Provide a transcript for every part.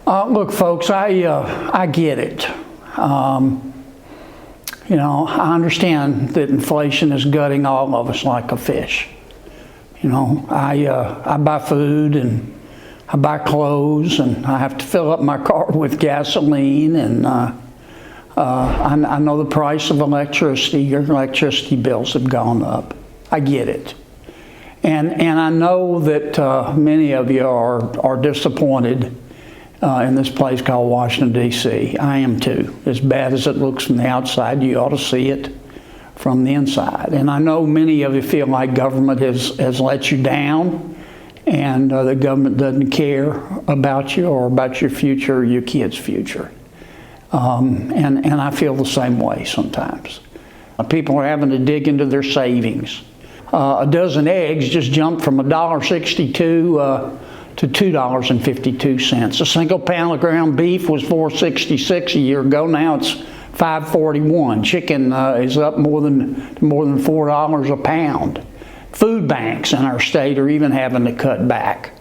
Look, folks, I get it. I understand that inflation is gutting all of us like a fish. I buy food and I buy clothes and I have to fill up my car with gasoline, and I know the price of electricity. Your electricity bills have gone up. I get it. And I know that many of you are disappointed in this place called Washington, D.C. I am too. As bad as it looks from the outside, you ought to see it from the inside. And I know many of you feel like government has let you down, and the government doesn't care about you or about your future or your kids' future. And I feel the same way sometimes. People are having to dig into their savings. A dozen eggs just jumped from $1.62 to $2.52. A single pound of ground beef was $4.66 a year ago. Now it's $5.41. Chicken is up more than $4 a pound. Food banks in our state are even having to cut back.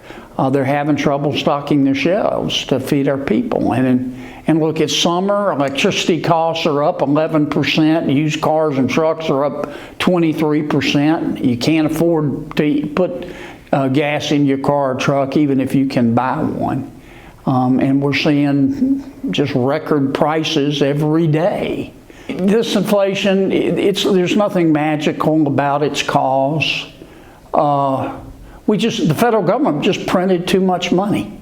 They're having trouble stocking their shelves to feed our people. And look, it's summer. Electricity costs are up 11%. Used cars and trucks are up 23%. You can't afford to put gas in your car or truck even if you can buy one. And we're seeing just record prices every day. This inflation, there's nothing magical about its cause. The federal government just printed too much money.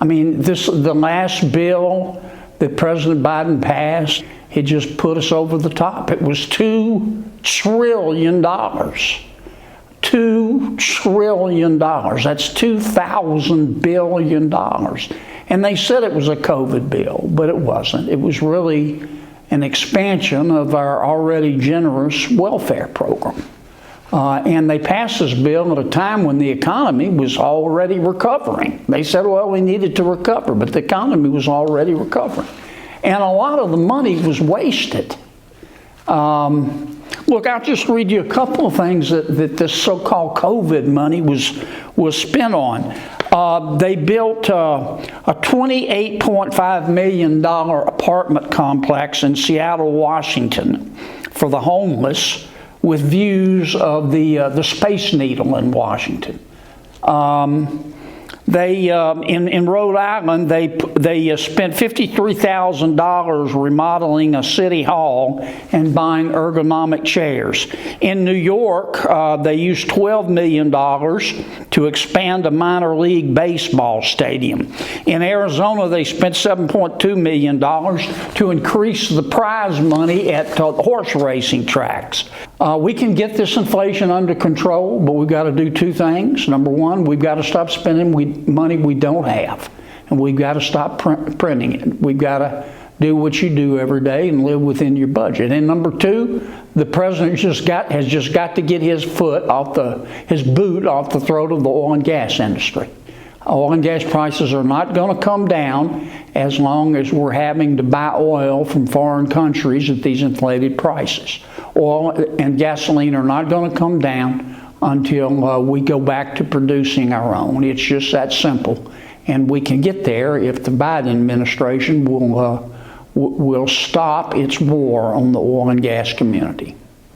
I mean, the last bill that President Biden passed, it just put us over the top. It was $2 trillion. $2 trillion. That's $2,000 billion. And they said it was a COVID bill, but it wasn't. It was really an expansion of our already generous welfare program. And they passed this bill at a time when the economy was already recovering. They said, well, we needed to recover, but the economy was already recovering. And a lot of the money was wasted. Look, I'll just read you a couple of things that this so-called COVID money was spent on. They built a $28.5 million apartment complex in Seattle, Washington for the homeless, with views of the Space Needle in Washington. In Rhode Island, they spent $53,000 remodeling a city hall and buying ergonomic chairs. In New York, they used $12 million to expand a minor league baseball stadium. In Arizona, they spent $7.2 million to increase the prize money at horse racing tracks. We can get this inflation under control, but we've got to do two things. Number one, we've got to stop spending money we don't have, and we've got to stop printing it. We've got to do what you do every day and live within your budget. And number two, the president has just got to get his boot off the throat of the oil and gas industry. Oil and gas prices are not going to come down as long as we're having to buy oil from foreign countries at these inflated prices. Oil and gasoline are not going to come down until we go back to producing our own. It's just that simple. And we can get there if the Biden administration will stop its war on the oil and gas community.